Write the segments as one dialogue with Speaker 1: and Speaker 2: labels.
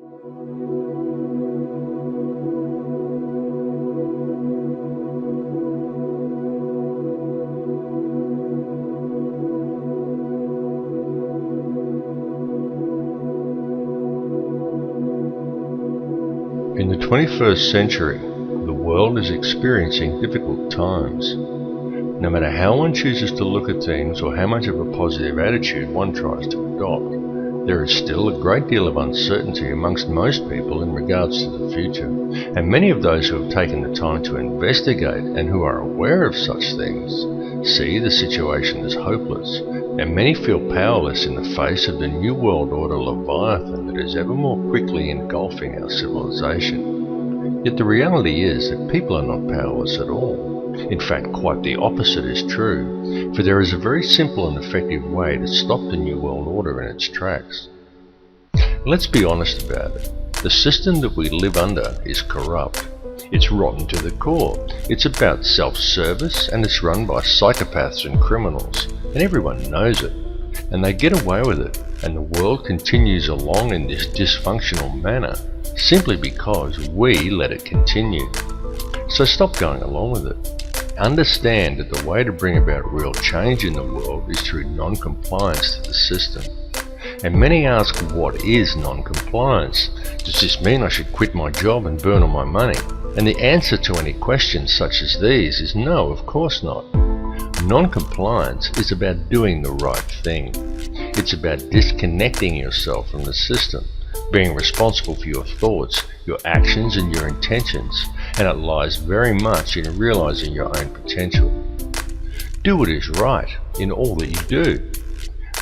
Speaker 1: In the 21st century, the world is experiencing difficult times. No matter how one chooses to look at things or how much of a positive attitude one tries to adopt, there is still a great deal of uncertainty amongst most people in regards to the future, and many of those who have taken the time to investigate and who are aware of such things see the situation as hopeless, and many feel powerless in the face of the New World Order Leviathan that is ever more quickly engulfing our civilization. Yet the reality is that people are not powerless at all. In fact, quite the opposite is true, for there is a very simple and effective way to stop the New World Order in its tracks. Let's be honest about it. The system that we live under is corrupt. It's rotten to the core. It's about self-service, and it's run by psychopaths and criminals, and everyone knows it. And they get away with it, and the world continues along in this dysfunctional manner, simply because we let it continue. So stop going along with it. Understand that the way to bring about real change in the world is through non-compliance to the system. And many ask, what is non-compliance? Does this mean I should quit my job and burn all my money? And the answer to any questions such as these is no, of course not. Non-compliance is about doing the right thing. It's about disconnecting yourself from the system, being responsible for your thoughts, your actions and your intentions, and it lies very much in realizing your own potential. Do what is right in all that you do.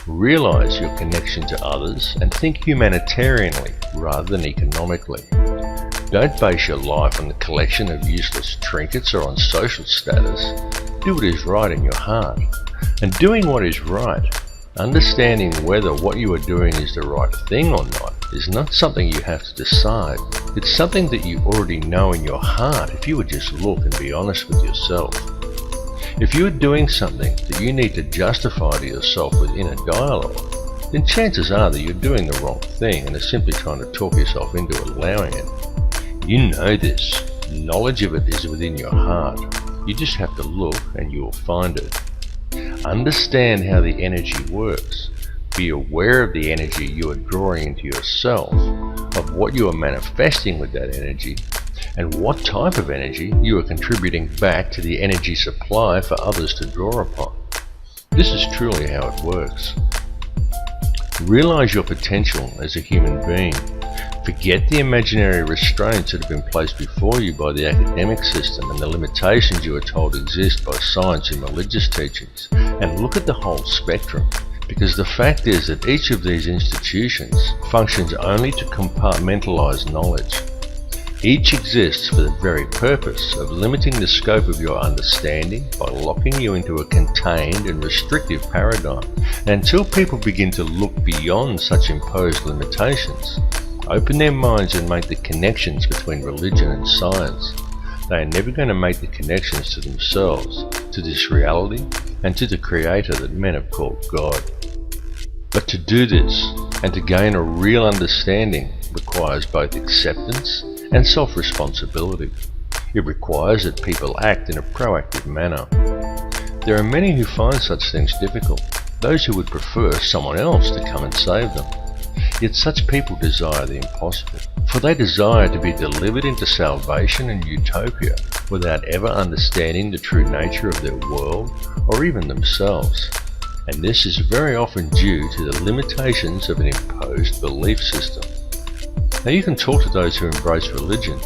Speaker 1: Realize your connection to others and think humanitarianly rather than economically. Don't base your life on the collection of useless trinkets or on social status. Do what is right in your heart. And doing what is right, understanding whether what you are doing is the right thing or not, is not something you have to decide. It's something that you already know in your heart if you would just look and be honest with yourself. If you are doing something that you need to justify to yourself with inner dialogue, then chances are that you're doing the wrong thing and are simply trying to talk yourself into allowing it. You know this. Knowledge of it is within your heart. You just have to look and you will find it. Understand how the energy works. Be aware of the energy you are drawing into yourself, of what you are manifesting with that energy, and what type of energy you are contributing back to the energy supply for others to draw upon. This is truly how it works. Realize your potential as a human being. Forget the imaginary restraints that have been placed before you by the academic system and the limitations you are told exist by science and religious teachings, and look at the whole spectrum. Because the fact is that each of these institutions functions only to compartmentalize knowledge. Each exists for the very purpose of limiting the scope of your understanding by locking you into a contained and restrictive paradigm. And until people begin to look beyond such imposed limitations, open their minds and make the connections between religion and science, they are never going to make the connections to themselves, to this reality, and to the Creator that men have called God. But to do this, and to gain a real understanding, requires both acceptance and self-responsibility. It requires that people act in a proactive manner. There are many who find such things difficult, those who would prefer someone else to come and save them. Yet such people desire the impossible, for they desire to be delivered into salvation and utopia without ever understanding the true nature of their world or even themselves. And this is very often due to the limitations of an imposed belief system. Now you can talk to those who embrace religion.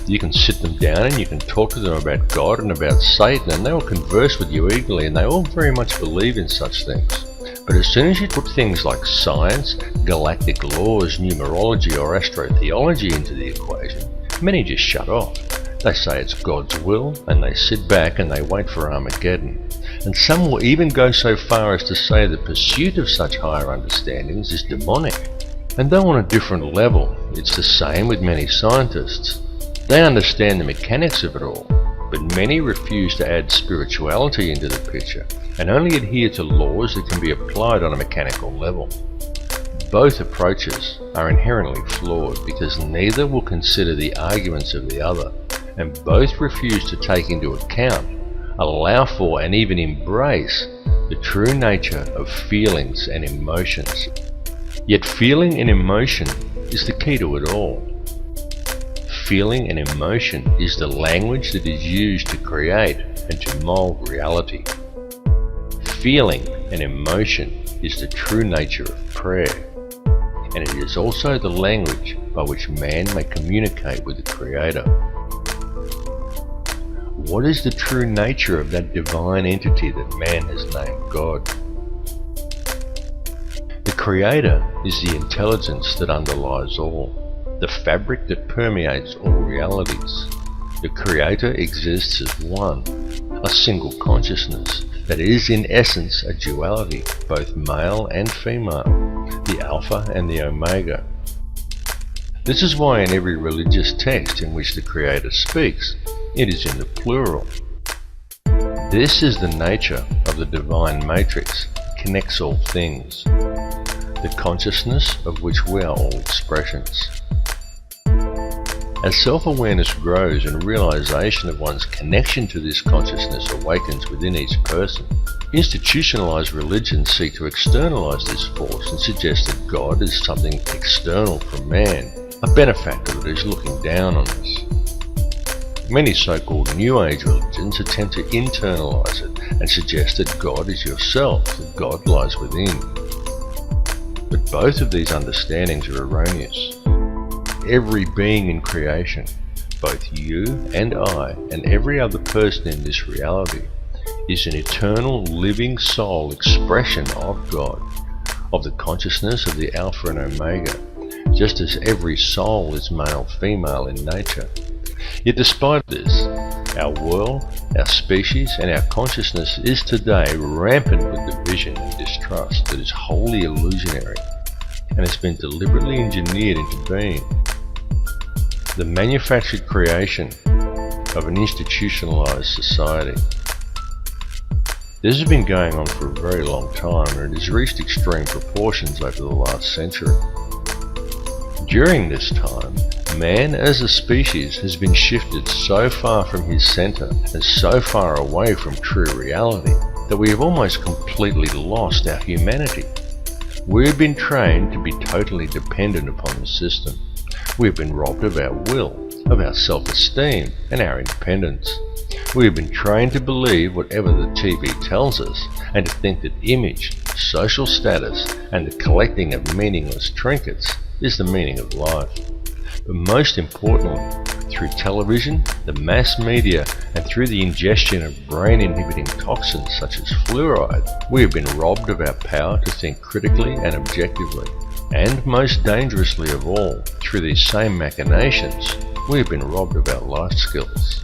Speaker 1: You can sit them down and you can talk to them about God and about Satan, and they will converse with you eagerly, and they all very much believe in such things. But as soon as you put things like science, galactic laws, numerology or astrotheology into the equation, many just shut off. They say it's God's will, and they sit back and they wait for Armageddon. And some will even go so far as to say the pursuit of such higher understandings is demonic. And though on a different level, it's the same with many scientists. They understand the mechanics of it all, but many refuse to add spirituality into the picture and only adhere to laws that can be applied on a mechanical level. both approaches are inherently flawed because neither will consider the arguments of the other, and both refuse to take into account, allow for, and even embrace the true nature of feelings and emotions. Yet feeling and emotion is the key to it all. Feeling and emotion is the language that is used to create and to mold reality. Feeling and emotion is the true nature of prayer, and it is also the language by which man may communicate with the Creator. What is the true nature of that divine entity that man has named God? The Creator is the intelligence that underlies all, the fabric that permeates all realities. The Creator exists as one, a single consciousness that is in essence a duality, both male and female, the Alpha and the Omega. This is why in every religious text in which the Creator speaks, it is in the plural. This is the nature of the divine matrix that connects all things, the consciousness of which we are all expressions. As self-awareness grows and realization of one's connection to this consciousness awakens within each person, institutionalized religions seek to externalize this force and suggest that God is something external from man, a benefactor that is looking down on us. Many so-called New Age religions attempt to internalize it and suggest that God is yourself, that God lies within. But both of these understandings are erroneous. Every being in creation, both you and I and every other person in this reality, is an eternal living soul expression of God, of the consciousness of the Alpha and Omega, just as every soul is male-female in nature. Yet despite this, our world, our species and our consciousness is today rampant with division and distrust that is wholly illusionary and has been deliberately engineered into being. The manufactured creation of an institutionalized society. This has been going on for a very long time, and it has reached extreme proportions over the last century. During this time, man as a species has been shifted so far from his center and so far away from true reality that we have almost completely lost our humanity. We have been trained to be totally dependent upon the system. We have been robbed of our will, of our self-esteem and our independence. We have been trained to believe whatever the TV tells us and to think that image, social status and the collecting of meaningless trinkets is the meaning of life. But most importantly, through television, the mass media and through the ingestion of brain-inhibiting toxins such as fluoride, we have been robbed of our power to think critically and objectively. And most dangerously of all, through these same machinations, we have been robbed of our life skills.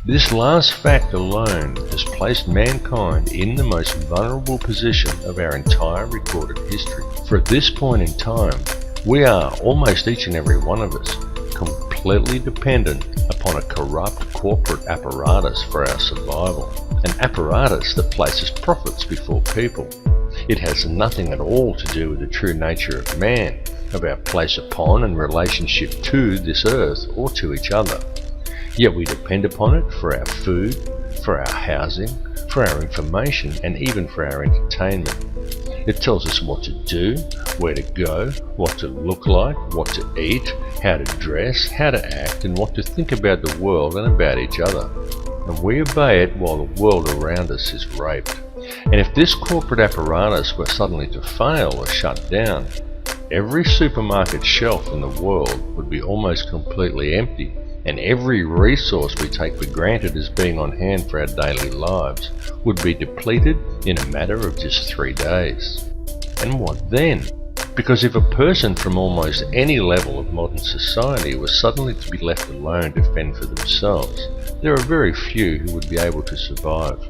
Speaker 1: This last fact alone has placed mankind in the most vulnerable position of our entire recorded history. For at this point in time, we are, almost each and every one of us, completely dependent upon a corrupt corporate apparatus for our survival. An apparatus that places profits before people. It has nothing at all to do with the true nature of man, of our place upon and relationship to this earth or to each other. Yet we depend upon it for our food, for our housing, for our information, and even for our entertainment. It tells us what to do, where to go, what to look like, what to eat, how to dress, how to act, and what to think about the world and about each other. And we obey it while the world around us is raped. And if this corporate apparatus were suddenly to fail or shut down, every supermarket shelf in the world would be almost completely empty, and every resource we take for granted as being on hand for our daily lives would be depleted in a matter of just 3 days. And what then? Because if a person from almost any level of modern society was suddenly to be left alone to fend for themselves, there are very few who would be able to survive.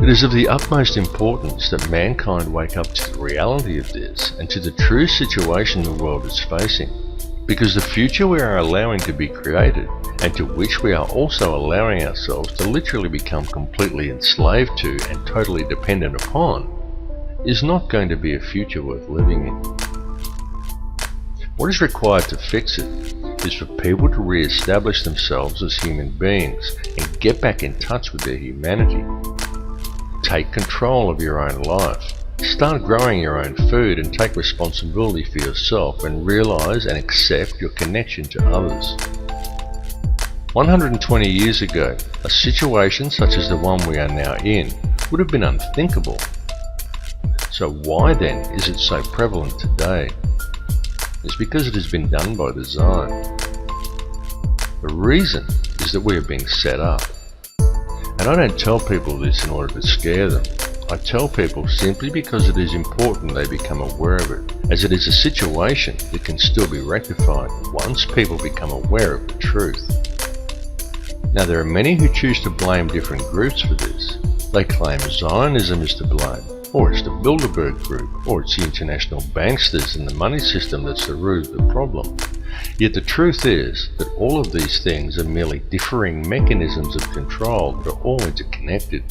Speaker 1: It is of the utmost importance that mankind wake up to the reality of this and to the true situation the world is facing, because the future we are allowing to be created, and to which we are also allowing ourselves to literally become completely enslaved to and totally dependent upon, is not going to be a future worth living in. What is required to fix it is for people to re-establish themselves as human beings and get back in touch with their humanity. Take control of your own life. Start growing your own food and take responsibility for yourself and realize and accept your connection to others. 120 years ago, a situation such as the one we are now in would have been unthinkable. So why then is it so prevalent today? It's because it has been done by design. The reason is that we are being set up. And I don't tell people this in order to scare them. I tell people simply because it is important they become aware of it, as it is a situation that can still be rectified once people become aware of the truth. Now there are many who choose to blame different groups for this. They claim Zionism is to blame, or it's the Bilderberg Group, or it's the international banksters and the money system that's the root of the problem. Yet the truth is that all of these things are merely differing mechanisms of control that are all interconnected.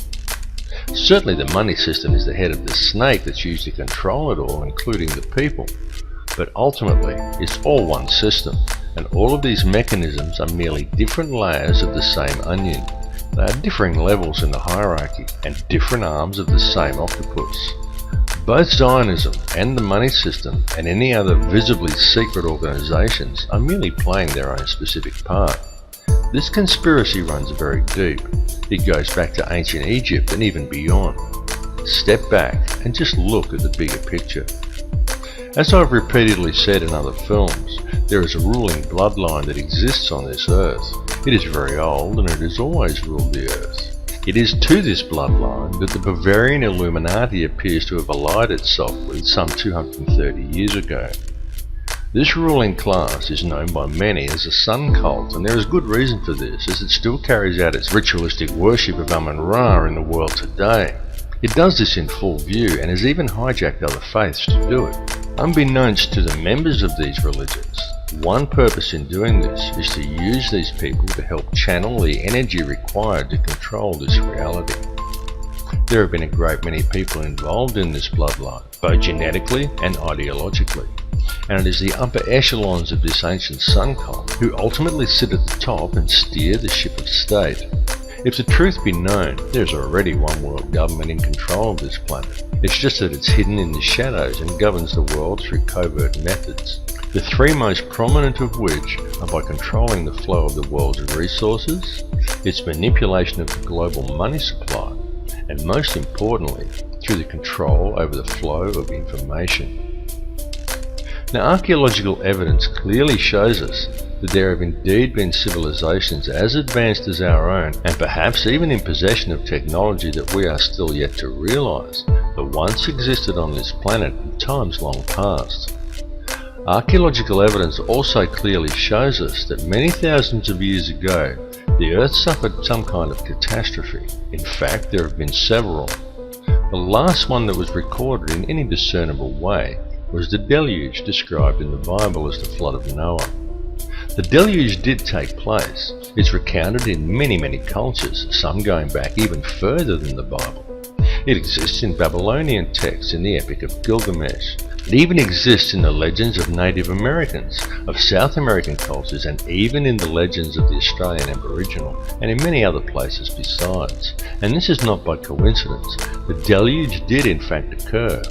Speaker 1: Certainly the money system is the head of the snake that's used to control it all, including the people. But ultimately, it's all one system, and all of these mechanisms are merely different layers of the same onion. They are differing levels in the hierarchy, and different arms of the same octopus. Both Zionism and the money system and any other visibly secret organizations are merely playing their own specific part. This conspiracy runs very deep. It goes back to ancient Egypt and even beyond. Step back and just look at the bigger picture. As I've repeatedly said in other films, there is a ruling bloodline that exists on this earth. It is very old and it has always ruled the earth. It is to this bloodline that the Bavarian Illuminati appears to have allied itself with some 230 years ago. This ruling class is known by many as the Sun Cult, and there is good reason for this, as it still carries out its ritualistic worship of Amun-Ra in the world today. It does this in full view and has even hijacked other faiths to do it. Unbeknownst to the members of these religions, one purpose in doing this is to use these people to help channel the energy required to control this reality. There have been a great many people involved in this bloodline, both genetically and ideologically, and it is the upper echelons of this ancient Sun Cult who ultimately sit at the top and steer the ship of state. If the truth be known, there is already one world government in control of this planet. It's just that it's hidden in the shadows and governs the world through covert methods. The three most prominent of which are by controlling the flow of the world's resources, its manipulation of the global money supply, and most importantly, through the control over the flow of information. Now, archaeological evidence clearly shows us that there have indeed been civilizations as advanced as our own, and perhaps even in possession of technology that we are still yet to realize, that once existed on this planet in times long past. Archaeological evidence also clearly shows us that many thousands of years ago, the Earth suffered some kind of catastrophe. In fact, there have been several. The last one that was recorded in any discernible way was the deluge described in the Bible as the flood of Noah. The deluge did take place. It's recounted in many cultures, some going back even further than the Bible. It exists in Babylonian texts in the Epic of Gilgamesh. It even exists in the legends of Native Americans, of South American cultures, and even in the legends of the Australian Aboriginal, and in many other places besides. And this is not by coincidence. The deluge did in fact occur.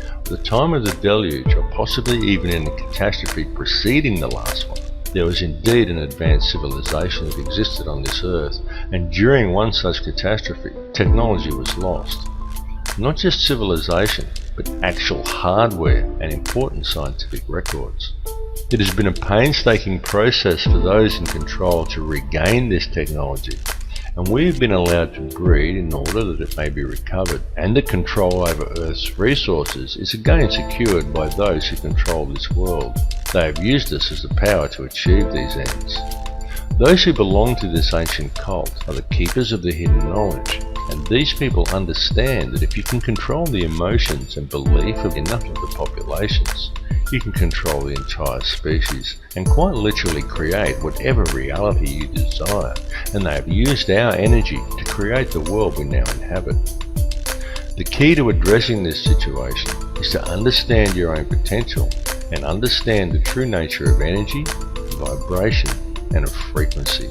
Speaker 1: At the time of the deluge, or possibly even in the catastrophe preceding the last one, there was indeed an advanced civilization that existed on this earth, and during one such catastrophe, technology was lost. Not just civilization, but actual hardware and important scientific records. It has been a painstaking process for those in control to regain this technology, and we have been allowed to breed in order that it may be recovered, and the control over Earth's resources is again secured by those who control this world. They have used us as the power to achieve these ends. Those who belong to this ancient cult are the keepers of the hidden knowledge, and these people understand that if you can control the emotions and belief of enough of the populations, you can control the entire species and quite literally create whatever reality you desire, and they have used our energy to create the world we now inhabit. The key to addressing this situation is to understand your own potential and understand the true nature of energy, vibration, and of frequency.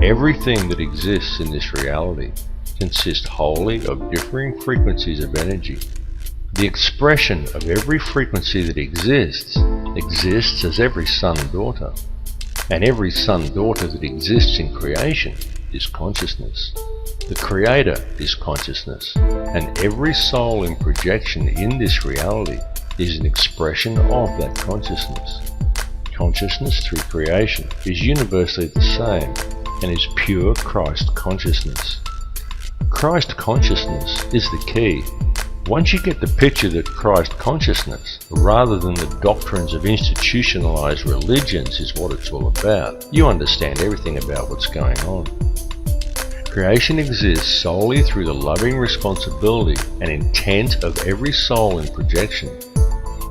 Speaker 1: Everything that exists in this reality consists wholly of differing frequencies of energy. The expression of every frequency that exists as every son-daughter, and every son-daughter that exists in creation is consciousness. The Creator is consciousness, and every soul in projection in this reality is an expression of that consciousness. Consciousness through creation is universally the same and is pure Christ consciousness. Christ consciousness is the key. Once you get the picture that Christ consciousness, rather than the doctrines of institutionalized religions, is what it's all about, you understand everything about what's going on. Creation exists solely through the loving responsibility and intent of every soul in projection,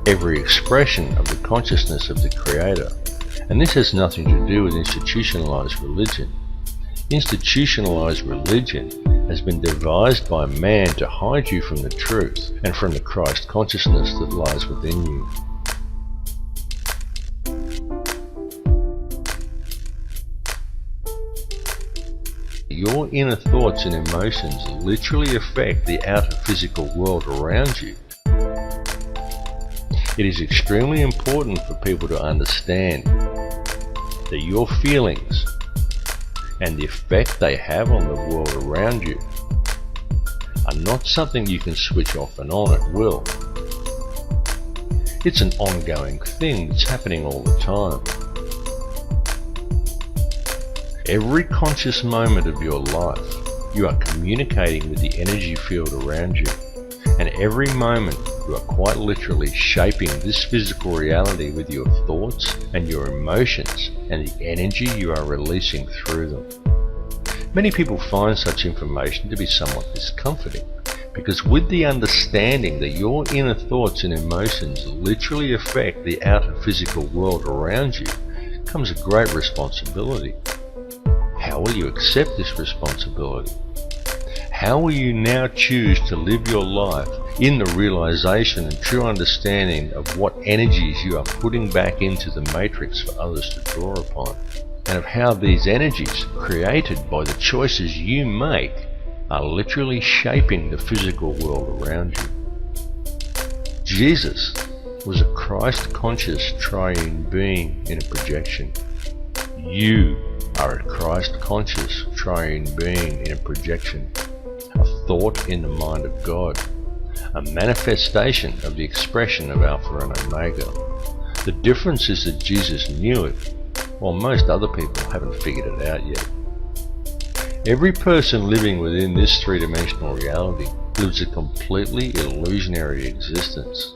Speaker 1: every expression of the consciousness of the Creator. And this has nothing to do with institutionalized religion. Institutionalized religion has been devised by man to hide you from the truth and from the Christ consciousness that lies within you. Your inner thoughts and emotions literally affect the outer physical world around you. It is extremely important for people to understand that your feelings and the effect they have on the world around you are not something you can switch off and on at will. It's an ongoing thing that's happening all the time. Every conscious moment of your life, you are communicating with the energy field around you, and every moment you are quite literally shaping this physical reality with your thoughts and your emotions and the energy you are releasing through them. Many people find such information to be somewhat discomforting, because with the understanding that your inner thoughts and emotions literally affect the outer physical world around you comes a great responsibility. How will you accept this responsibility? How will you now choose to live your life in the realization and true understanding of what energies you are putting back into the matrix for others to draw upon, and of how these energies, created by the choices you make, are literally shaping the physical world around you? Jesus was a Christ-conscious triune being in a projection. You are a Christ-conscious triune being in a projection, a thought in the mind of God, a manifestation of the expression of Alpha and Omega. The difference is that Jesus knew it, while most other people haven't figured it out yet. Every person living within this three-dimensional reality lives a completely illusionary existence.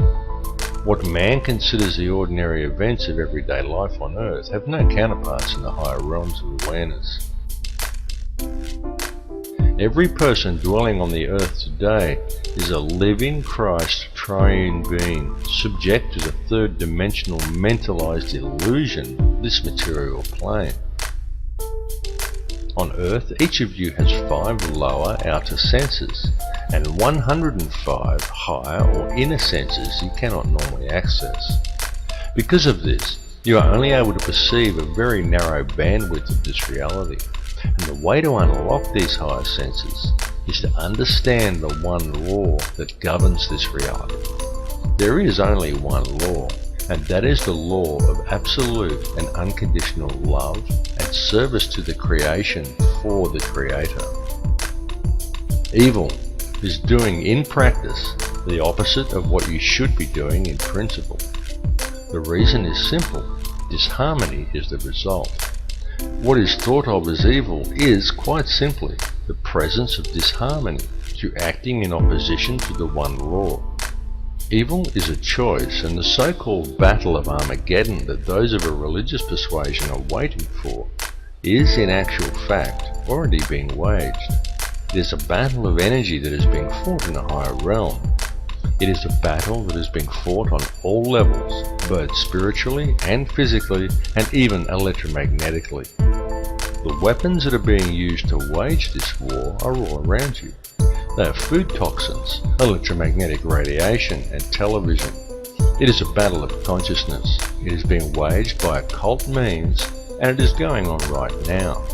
Speaker 1: What man considers the ordinary events of everyday life on Earth have no counterparts in the higher realms of awareness. Every person dwelling on the Earth today is a living Christ triune being, subject to the third-dimensional mentalized illusion of this material plane. On Earth, each of you has 5 lower outer senses and 105 higher or inner senses you cannot normally access. Because of this, you are only able to perceive a very narrow bandwidth of this reality, and the way to unlock these higher senses is to understand the one law that governs this reality. There is only one law, and that is the law of absolute and unconditional love and service to the creation for the Creator. Evil is doing in practice the opposite of what you should be doing in principle. The reason is simple: disharmony is the result. What is thought of as evil is, quite simply, the presence of disharmony through acting in opposition to the one law. Evil is a choice, and the so-called Battle of Armageddon that those of a religious persuasion are waiting for is, in actual fact, already being waged. It is a battle of energy that is being fought in a higher realm. It is a battle that is being fought on all levels, both spiritually and physically, and even electromagnetically. The weapons that are being used to wage this war are all around you. They are food toxins, electromagnetic radiation, and television. It is a battle of consciousness. It is being waged by occult means, and it is going on right now.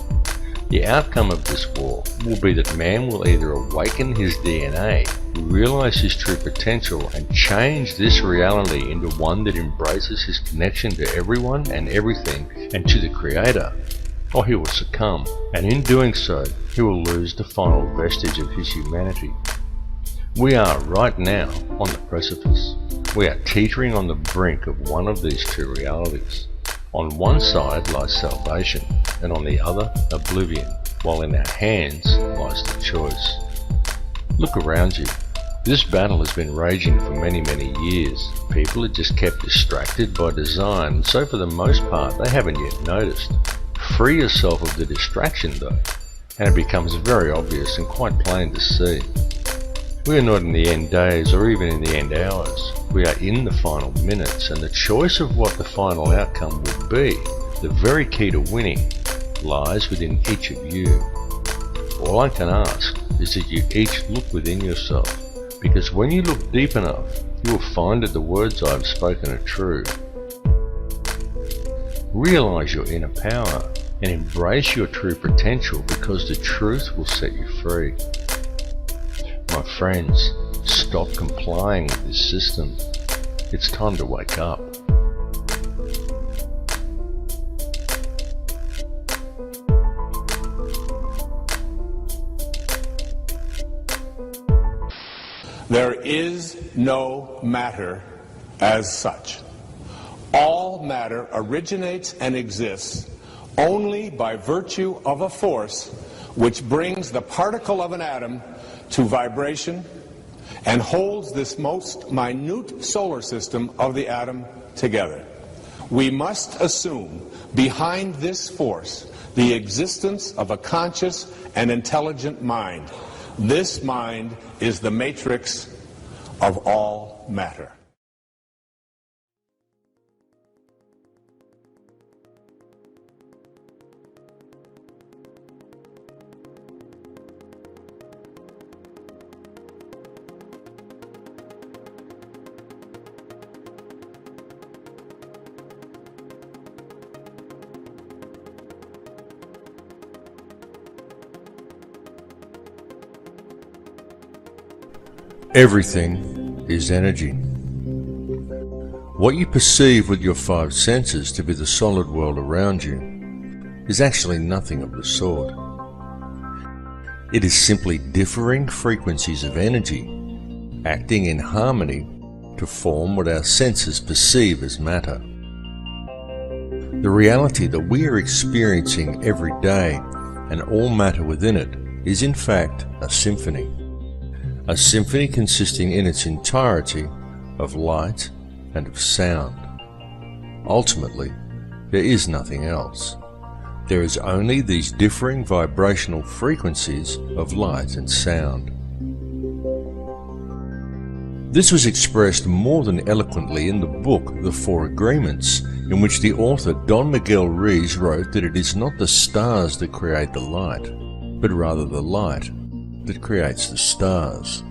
Speaker 1: The outcome of this war will be that man will either awaken his DNA, realize his true potential, and change this reality into one that embraces his connection to everyone and everything and to the Creator, or he will succumb, and in doing so, he will lose the final vestige of his humanity. We are right now on the precipice. We are teetering on the brink of one of these two realities. On one side lies salvation, and on the other, oblivion, while in our hands lies the choice. Look around you. This battle has been raging for many, many years. People are just kept distracted by design, and so for the most part they haven't yet noticed. Free yourself of the distraction though, and it becomes very obvious and quite plain to see. We are not in the end days or even in the end hours. We are in the final minutes, and the choice of what the final outcome will be, the very key to winning, lies within each of you. All I can ask is that you each look within yourself, because when you look deep enough, you will find that the words I have spoken are true. Realize your inner power and embrace your true potential, because the truth will set you free. My friends, stop complying with this system. It's time to wake up.
Speaker 2: There is no matter as such. All matter originates and exists only by virtue of a force which brings the particle of an atom to vibration and holds this most minute solar system of the atom together. We must assume behind this force the existence of a conscious and intelligent mind. This mind is the matrix of all matter.
Speaker 1: Everything is energy. What you perceive with your five senses to be the solid world around you is actually nothing of the sort. It is simply differing frequencies of energy acting in harmony to form what our senses perceive as matter. The reality that we are experiencing every day and all matter within it is in fact a symphony. A symphony consisting in its entirety of light and of sound. Ultimately, there is nothing else. There is only these differing vibrational frequencies of light and sound. This was expressed more than eloquently in the book The Four Agreements, in which the author Don Miguel Ruiz wrote that it is not the stars that create the light, but rather the light that creates the stars.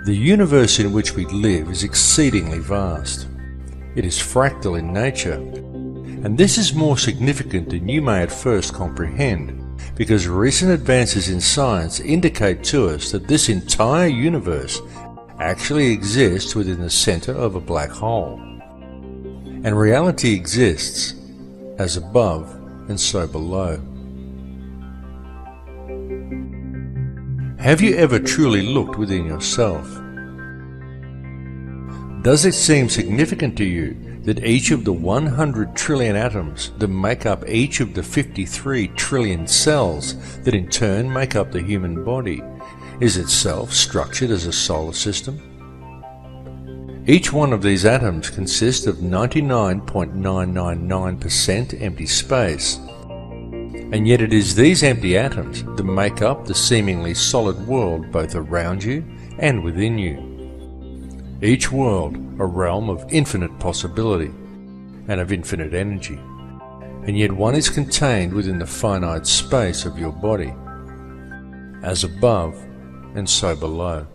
Speaker 1: The universe in which we live is exceedingly vast. It is fractal in nature, and this is more significant than you may at first comprehend, because recent advances in science indicate to us that this entire universe actually exists within the center of a black hole. And reality exists as above and so below. Have you ever truly looked within yourself? Does it seem significant to you that each of the 100 trillion atoms that make up each of the 53 trillion cells that in turn make up the human body is itself structured as a solar system? Each one of these atoms consists of 99.999% empty space, and yet it is these empty atoms that make up the seemingly solid world both around you and within you. Each world a realm of infinite possibility and of infinite energy, and yet one is contained within the finite space of your body, as above and so below.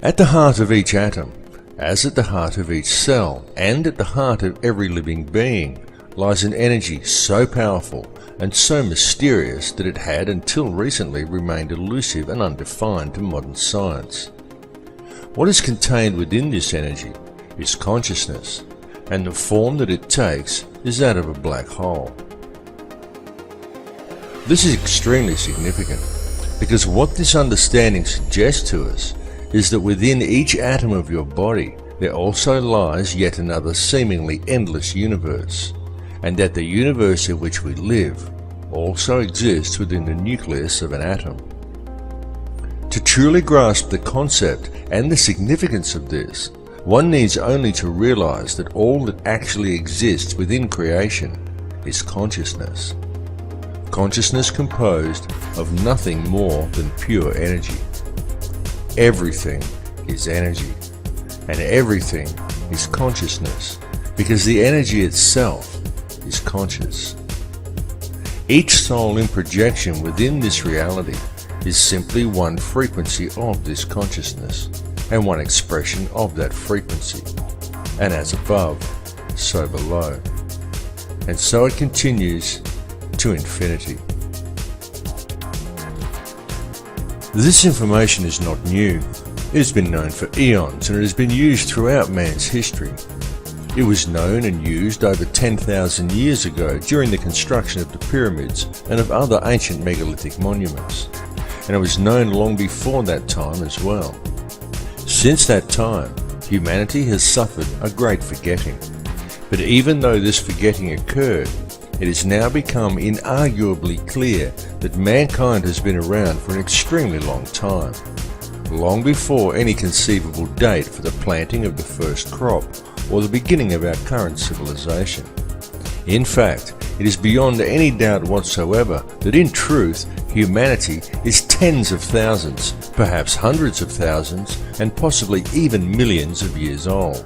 Speaker 1: At the heart of each atom, as at the heart of each cell, and at the heart of every living being, lies an energy so powerful and so mysterious that it had until recently remained elusive and undefined to modern science. What is contained within this energy is consciousness, and the form that it takes is that of a black hole. This is extremely significant, because what this understanding suggests to us is that within each atom of your body there also lies yet another seemingly endless universe, and that the universe in which we live also exists within the nucleus of an atom. To truly grasp the concept and the significance of this, one needs only to realize that all that actually exists within creation is consciousness. Consciousness composed of nothing more than pure energy. Everything is energy, and everything is consciousness, because the energy itself is conscious. Each soul in projection within this reality is simply one frequency of this consciousness, and one expression of that frequency, and as above, so below. And so it continues to infinity. This information is not new. It has been known for eons, and it has been used throughout man's history. It was known and used over 10,000 years ago during the construction of the pyramids and of other ancient megalithic monuments, and it was known long before that time as well. Since that time, humanity has suffered a great forgetting, but even though this forgetting occurred, it has now become inarguably clear that mankind has been around for an extremely long time, long before any conceivable date for the planting of the first crop or the beginning of our current civilization. In fact, it is beyond any doubt whatsoever that in truth, humanity is tens of thousands, perhaps hundreds of thousands, and possibly even millions of years old.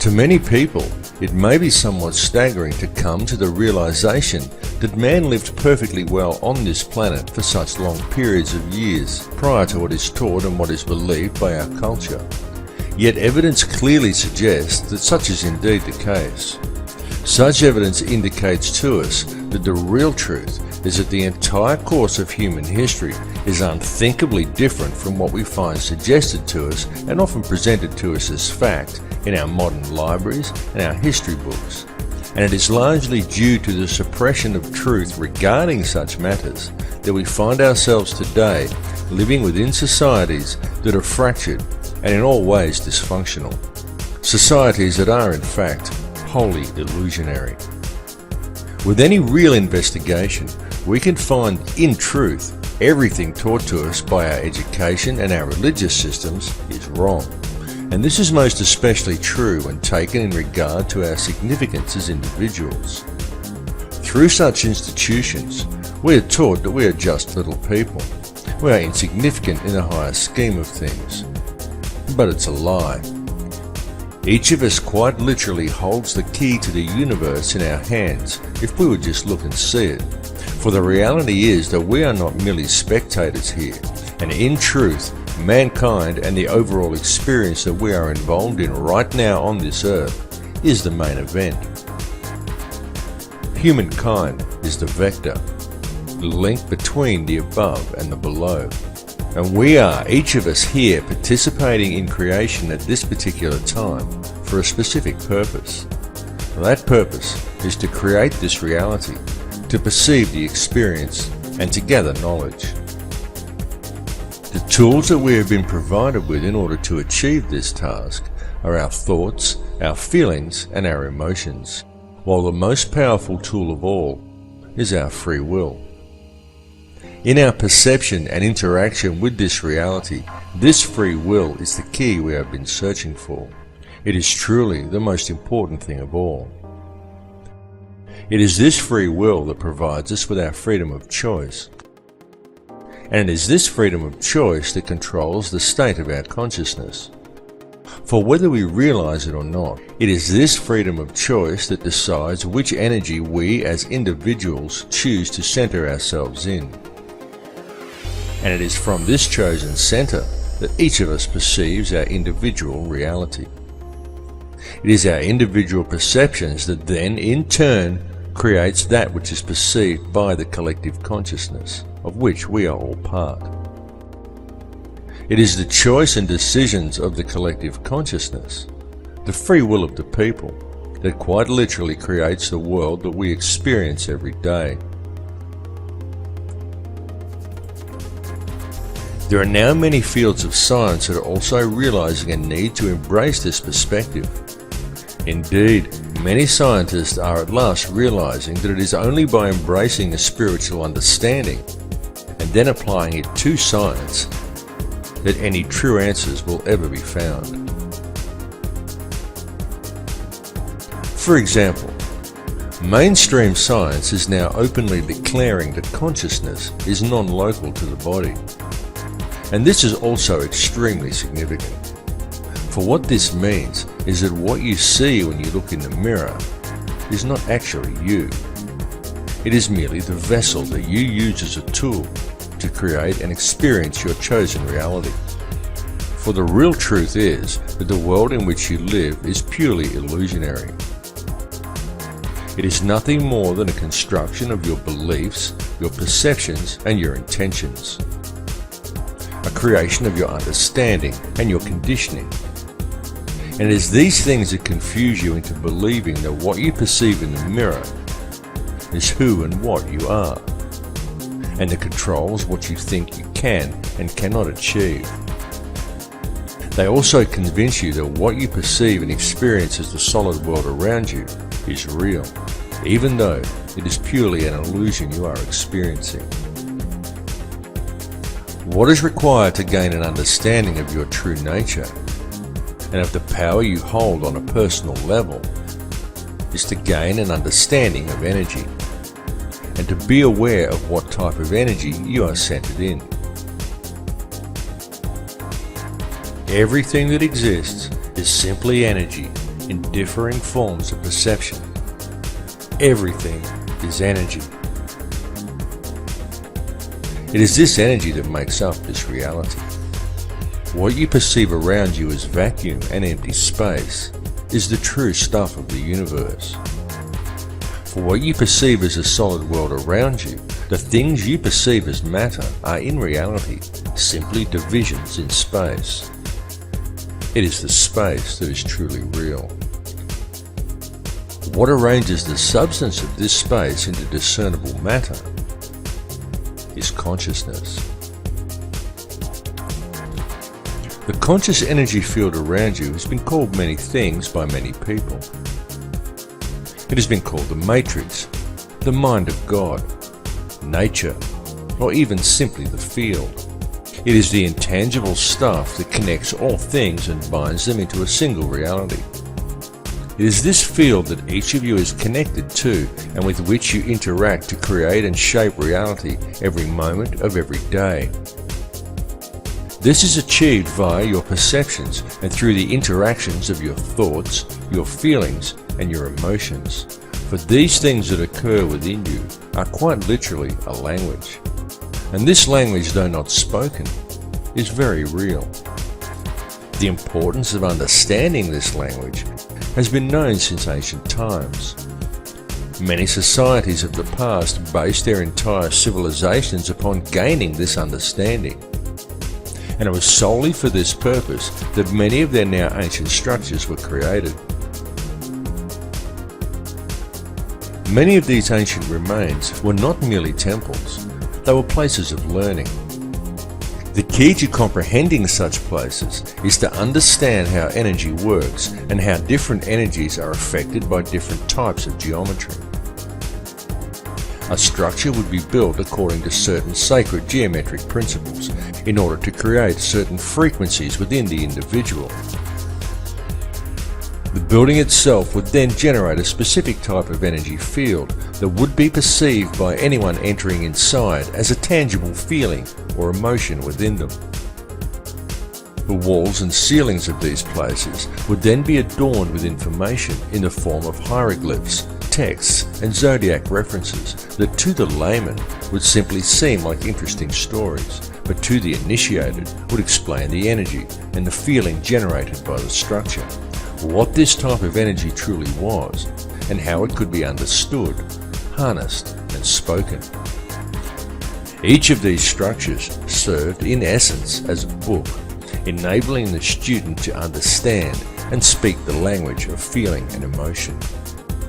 Speaker 1: To many people, it may be somewhat staggering to come to the realization that man lived perfectly well on this planet for such long periods of years prior to what is taught and what is believed by our culture. Yet evidence clearly suggests that such is indeed the case. Such evidence indicates to us that the real truth is that the entire course of human history is unthinkably different from what we find suggested to us and often presented to us as fact in our modern libraries and our history books. And it is largely due to the suppression of truth regarding such matters that we find ourselves today living within societies that are fractured and in all ways dysfunctional. Societies that are in fact wholly illusionary. With any real investigation, we can find, in truth, everything taught to us by our education and our religious systems is wrong. And this is most especially true when taken in regard to our significance as individuals. Through such institutions, we are taught that we are just little people. We are insignificant in the higher scheme of things. But it's a lie. Each of us quite literally holds the key to the universe in our hands if we would just look and see it. For the reality is that we are not merely spectators here, and in truth, mankind and the overall experience that we are involved in right now on this earth is the main event. Humankind is the vector, the link between the above and the below. And we are, each of us here, participating in creation at this particular time for a specific purpose. That purpose is to create this reality, to perceive the experience, and to gather knowledge. The tools that we have been provided with in order to achieve this task are our thoughts, our feelings, and our emotions, while the most powerful tool of all is our free will. In our perception and interaction with this reality, this free will is the key we have been searching for. It is truly the most important thing of all. It is this free will that provides us with our freedom of choice. And it is this freedom of choice that controls the state of our consciousness. For whether we realize it or not, it is this freedom of choice that decides which energy we as individuals choose to center ourselves in. and it is from this chosen center that each of us perceives our individual reality. It is our individual perceptions that then, in turn, creates that which is perceived by the collective consciousness, of which we are all part. It is the choice and decisions of the collective consciousness, the free will of the people, that quite literally creates the world that we experience every day. There are now many fields of science that are also realizing a need to embrace this perspective. Indeed, many scientists are at last realizing that it is only by embracing a spiritual understanding and then applying it to science that any true answers will ever be found. For example, mainstream science is now openly declaring that consciousness is non-local to the body. And this is also extremely significant. For what this means is that what you see when you look in the mirror is not actually you. It is merely the vessel that you use as a tool to create and experience your chosen reality. For the real truth is that the world in which you live is purely illusionary. It is nothing more than a construction of your beliefs, your perceptions, and your intentions. A creation of your understanding and your conditioning. And it is these things that confuse you into believing that what you perceive in the mirror is who and what you are, and that controls what you think you can and cannot achieve. They also convince you that what you perceive and experience as the solid world around you is real, even though it is purely an illusion you are experiencing. What is required to gain an understanding of your true nature and of the power you hold on a personal level is to gain an understanding of energy and to be aware of what type of energy you are centered in. Everything that exists is simply energy in differing forms of perception. Everything is energy. It is this energy that makes up this reality. What you perceive around you as vacuum and empty space is the true stuff of the universe. For what you perceive as a solid world around you, the things you perceive as matter are in reality simply divisions in space. It is the space that is truly real. What arranges the substance of this space into discernible matter is consciousness. The conscious energy field around you has been called many things by many people. It has been called the matrix, the mind of God, nature, or even simply the field. It is the intangible stuff that connects all things and binds them into a single reality. It is this field that each of you is connected to and with which you interact to create and shape reality every moment of every day. This is achieved via your perceptions and through the interactions of your thoughts, your feelings, and your emotions. For these things that occur within you are quite literally a language. And this language, though not spoken, is very real. The importance of understanding this language has been known since ancient times. Many societies of the past based their entire civilizations upon gaining this understanding. And it was solely for this purpose that many of their now ancient structures were created. Many of these ancient remains were not merely temples, they were places of learning. The key to comprehending such places is to understand how energy works and how different energies are affected by different types of geometry. A structure would be built according to certain sacred geometric principles in order to create certain frequencies within the individual. The building itself would then generate a specific type of energy field that would be perceived by anyone entering inside as a tangible feeling or emotion within them. The walls and ceilings of these places would then be adorned with information in the form of hieroglyphs, texts, and zodiac references that to the layman would simply seem like interesting stories, but to the initiated would explain the energy and the feeling generated by the structure, what this type of energy truly was, and how it could be understood, harnessed, and spoken. Each of these structures served in essence as a book, enabling the student to understand and speak the language of feeling and emotion.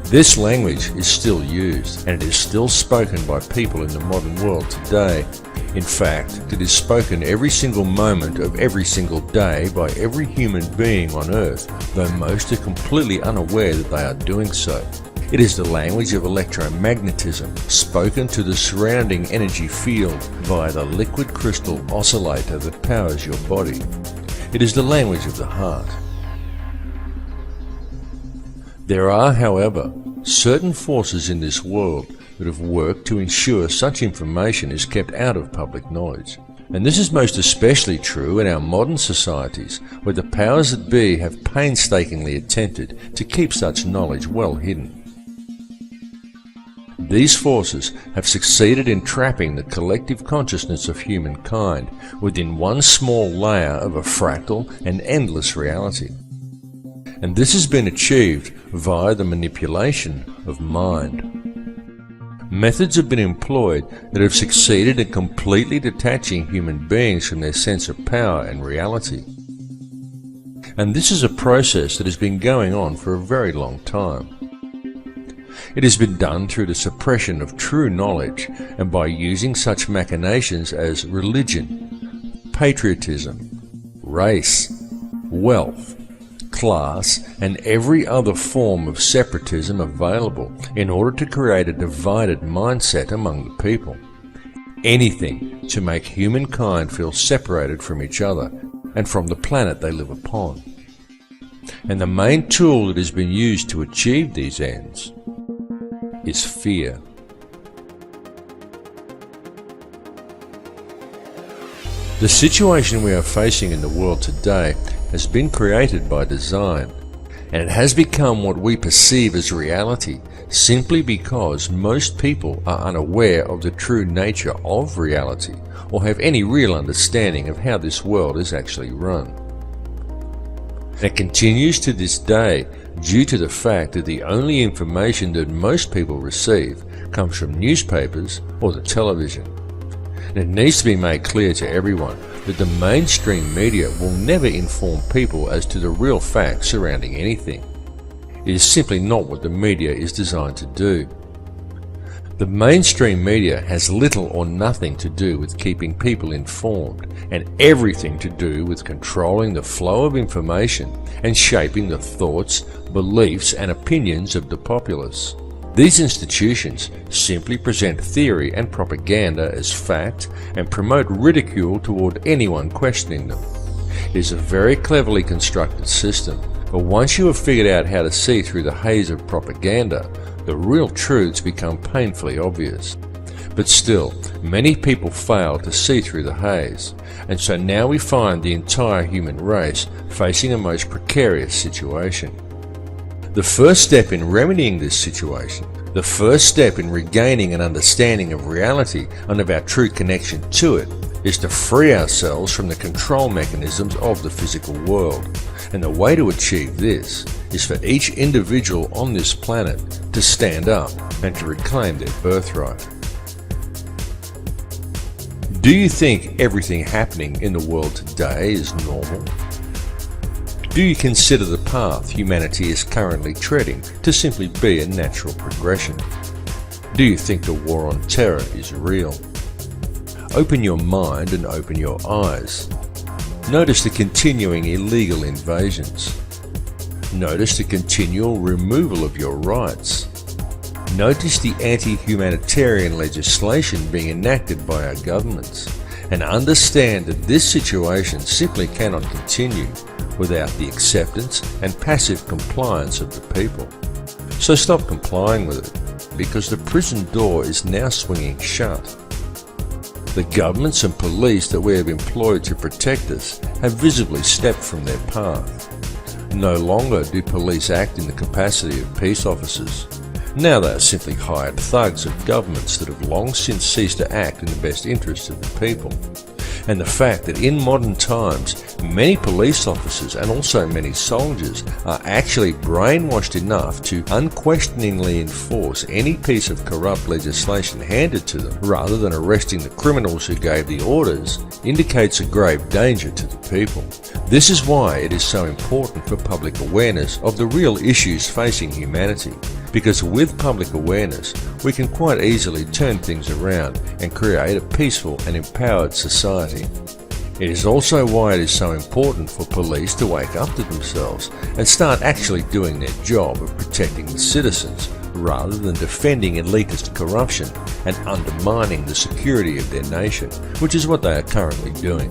Speaker 1: This language is still used, and it is still spoken by people in the modern world today. In fact, it is spoken every single moment of every single day by every human being on earth, though most are completely unaware that they are doing so. It is the language of electromagnetism, spoken to the surrounding energy field via the liquid crystal oscillator that powers your body. It is the language of the heart. There are, however, certain forces in this world that have worked to ensure such information is kept out of public knowledge. And this is most especially true in our modern societies, where the powers that be have painstakingly attempted to keep such knowledge well hidden. These forces have succeeded in trapping the collective consciousness of humankind within one small layer of a fractal and endless reality. And this has been achieved via the manipulation of mind. Methods have been employed that have succeeded in completely detaching human beings from their sense of power and reality. And this is a process that has been going on for a very long time. It has been done through the suppression of true knowledge and by using such machinations as religion, patriotism, race, wealth, class, and every other form of separatism available in order to create a divided mindset among the people. Anything to make humankind feel separated from each other and from the planet they live upon. And the main tool that has been used to achieve these ends is fear. The situation we are facing in the world today has been created by design, and it has become what we perceive as reality simply because most people are unaware of the true nature of reality or have any real understanding of how this world is actually run. And it continues to this day due to the fact that the only information that most people receive comes from newspapers or the television. And it needs to be made clear to everyone that the mainstream media will never inform people as to the real facts surrounding anything. It is simply not what the media is designed to do. The mainstream media has little or nothing to do with keeping people informed, and everything to do with controlling the flow of information and shaping the thoughts, beliefs, and opinions of the populace. These institutions simply present theory and propaganda as fact and promote ridicule toward anyone questioning them. It is a very cleverly constructed system, but once you have figured out how to see through the haze of propaganda, the real truths become painfully obvious. But still, many people fail to see through the haze, and so now we find the entire human race facing a most precarious situation. The first step in remedying this situation, the first step in regaining an understanding of reality and of our true connection to it, is to free ourselves from the control mechanisms of the physical world. And the way to achieve this is for each individual on this planet to stand up and to reclaim their birthright. Do you think everything happening in the world today is normal? Do you consider the path humanity is currently treading to simply be a natural progression? Do you think the war on terror is real? Open your mind and open your eyes. Notice the continuing illegal invasions. Notice the continual removal of your rights. Notice the anti-humanitarian legislation being enacted by our governments, and understand that this situation simply cannot continue without the acceptance and passive compliance of the people. So stop complying with it, because the prison door is now swinging shut. The governments and police that we have employed to protect us have visibly stepped from their path. No longer do police act in the capacity of peace officers. Now they are simply hired thugs of governments that have long since ceased to act in the best interests of the people. and the fact that in modern times many police officers and also many soldiers are actually brainwashed enough to unquestioningly enforce any piece of corrupt legislation handed to them rather than arresting the criminals who gave the orders indicates a grave danger to the people. This is why it is so important for public awareness of the real issues facing humanity, because with public awareness we can quite easily turn things around and create a peaceful and empowered society. It is also why it is so important for police to wake up to themselves and start actually doing their job of protecting the citizens rather than defending elitist corruption and undermining the security of their nation, which is what they are currently doing.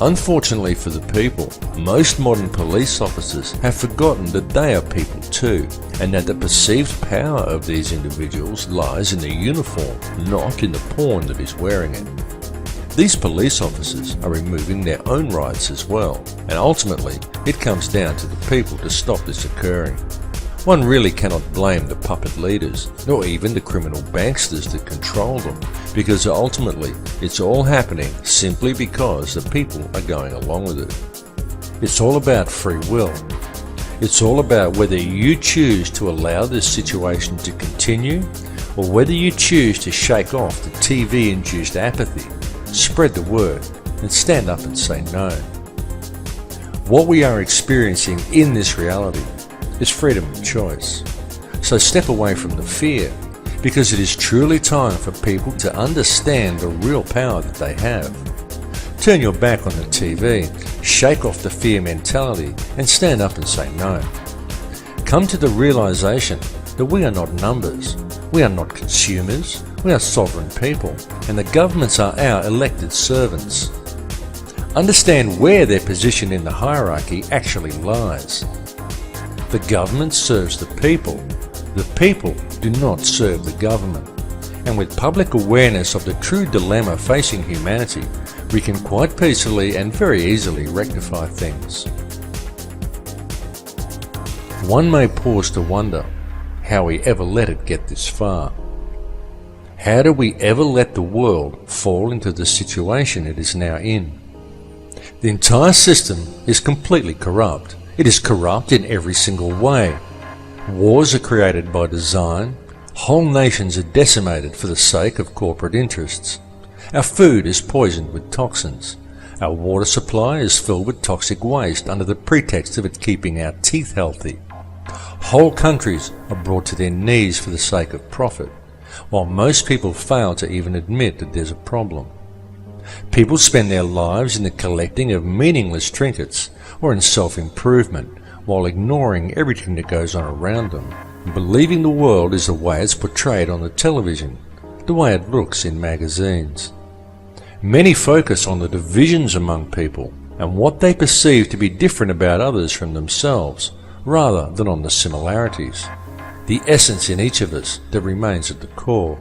Speaker 1: Unfortunately for the people, most modern police officers have forgotten that they are people too, and that the perceived power of these individuals lies in the uniform, not in the pawn that is wearing it. These police officers are removing their own rights as well, and ultimately it comes down to the people to stop this occurring. One really cannot blame the puppet leaders, nor even the criminal banksters that control them, because ultimately it's all happening simply because the people are going along with it. It's all about free will. It's all about whether you choose to allow this situation to continue, or whether you choose to shake off the TV-induced apathy, spread the word, and stand up and say no. What we are experiencing in this reality is freedom of choice. So step away from the fear, because it is truly time for people to understand the real power that they have. Turn your back on the TV, shake off the fear mentality, and stand up and say no. Come to the realization that we are not numbers, we are not consumers, we are sovereign people, and the governments are our elected servants. Understand where their position in the hierarchy actually lies. The government serves the people do not serve the government. And with public awareness of the true dilemma facing humanity, we can quite peacefully and very easily rectify things. One may pause to wonder how we ever let it get this far. How do we ever let the world fall into the situation it is now in? The entire system is completely corrupt. It is corrupt in every single way. Wars are created by design. Whole nations are decimated for the sake of corporate interests. Our food is poisoned with toxins. Our water supply is filled with toxic waste under the pretext of it keeping our teeth healthy. Whole countries are brought to their knees for the sake of profit, while most people fail to even admit that there's a problem. People spend their lives in the collecting of meaningless trinkets or in self-improvement, while ignoring everything that goes on around them, and believing the world is the way it's portrayed on the television, the way it looks in magazines. Many focus on the divisions among people and what they perceive to be different about others from themselves, rather than on the similarities. The essence in each of us that remains at the core,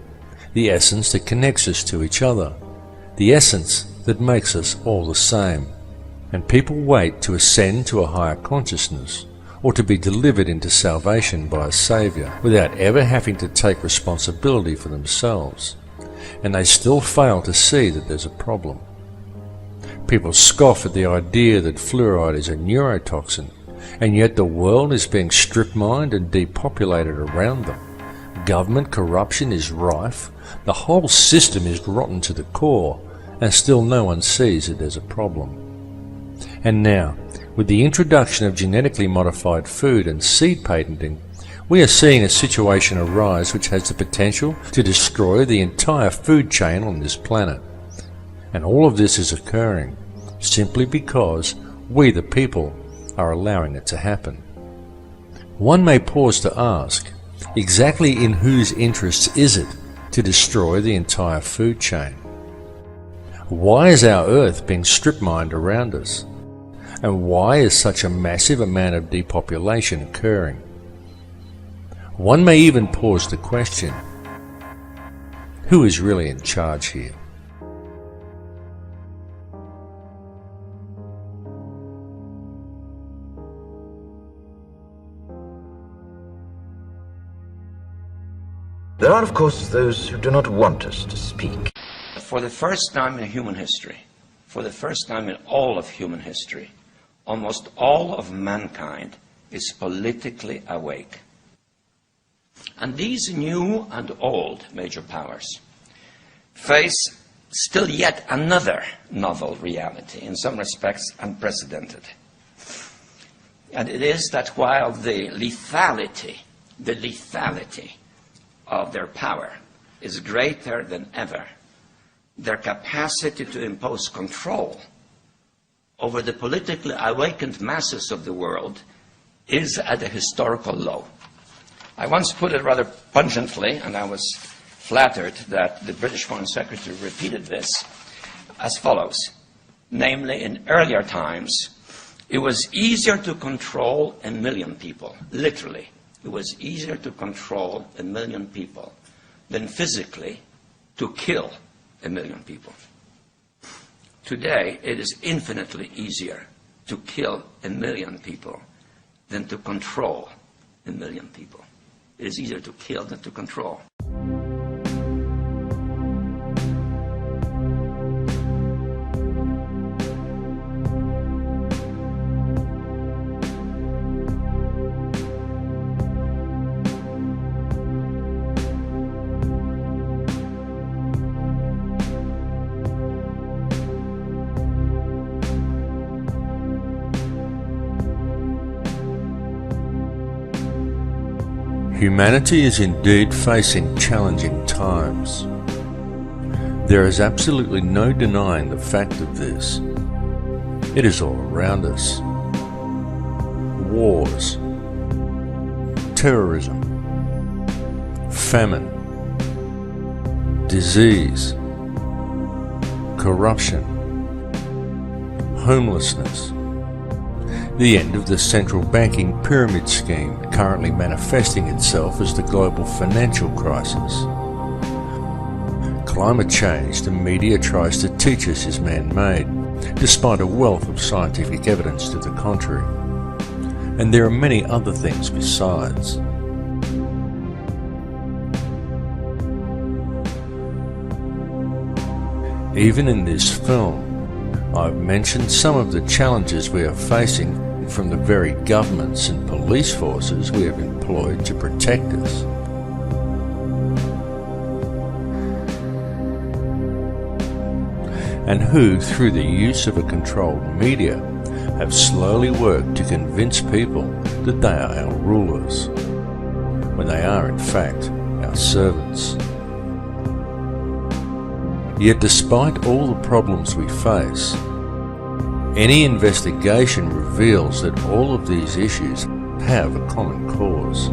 Speaker 1: the essence that connects us to each other, the essence that makes us all the same. And people wait to ascend to a higher consciousness, or to be delivered into salvation by a Saviour, without ever having to take responsibility for themselves. And they still fail to see that there's a problem. People scoff at the idea that fluoride is a neurotoxin, and yet the world is being strip-mined and depopulated around them. Government corruption is rife, the whole system is rotten to the core, and still no one sees that there's a problem. And now, with the introduction of genetically modified food and seed patenting, we are seeing a situation arise which has the potential to destroy the entire food chain on this planet. And all of this is occurring simply because we the people are allowing it to happen. One may pause to ask, exactly in whose interests is it to destroy the entire food chain? Why is our Earth being strip-mined around us? And why is such a massive amount of depopulation occurring? One may even pause to question, who is really in charge here?
Speaker 3: There are, of course, those who do not want us to speak.
Speaker 4: For the first time in human history,
Speaker 3: for the first time in all of human history, almost all of mankind is politically awake. And these new and old major powers face still yet another novel reality, in some respects unprecedented. And it is that while the lethality of their power is greater than ever, their capacity to impose control over the politically awakened masses of the world is at a historical low. I once put it rather pungently, and I was flattered that the British Foreign Secretary repeated this, as follows. Namely, in earlier times, it was easier to control 1 million people, literally. It was easier to control 1 million people than physically to kill 1 million people. Today, it is infinitely easier to kill 1 million people than to control 1 million people. It is easier to kill than to control.
Speaker 1: Humanity is indeed facing challenging times. There is absolutely no denying the fact of this. It is all around us. Wars, terrorism, famine, disease, corruption, homelessness, the end of the central banking pyramid scheme currently manifesting itself as the global financial crisis. Climate change the media tries to teach us is man-made, despite a wealth of scientific evidence to the contrary. And there are many other things besides. Even in this film, I've mentioned some of the challenges we are facing from the very governments and police forces we have employed to protect us. And who, through the use of a controlled media, have slowly worked to convince people that they are our rulers, when they are in fact our servants. Yet despite all the problems we face, any investigation reveals that all of these issues have a common cause,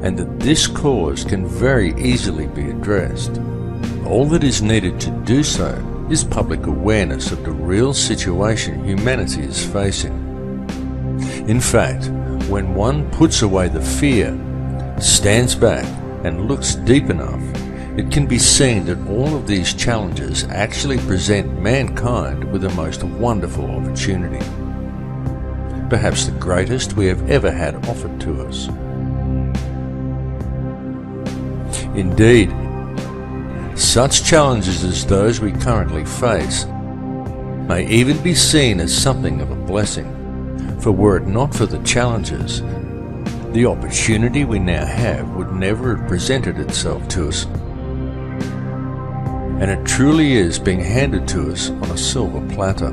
Speaker 1: and that this cause can very easily be addressed. All that is needed to do so is public awareness of the real situation humanity is facing. In fact, when one puts away the fear, stands back and looks deep enough, it can be seen that all of these challenges actually present mankind with the most wonderful opportunity. Perhaps the greatest we have ever had offered to us. Indeed, such challenges as those we currently face may even be seen as something of a blessing, for were it not for the challenges, the opportunity we now have would never have presented itself to us. And it truly is being handed to us on a silver platter.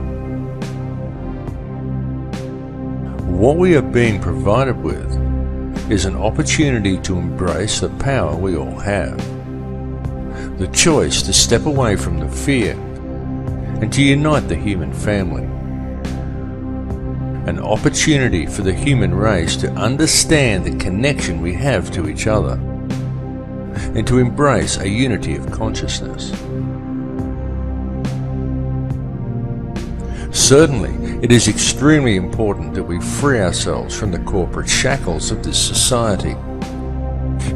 Speaker 1: What we are being provided with is an opportunity to embrace the power we all have, the choice to step away from the fear and to unite the human family, an opportunity for the human race to understand the connection we have to each other and to embrace a unity of consciousness. Certainly, it is extremely important that we free ourselves from the corporate shackles of this society.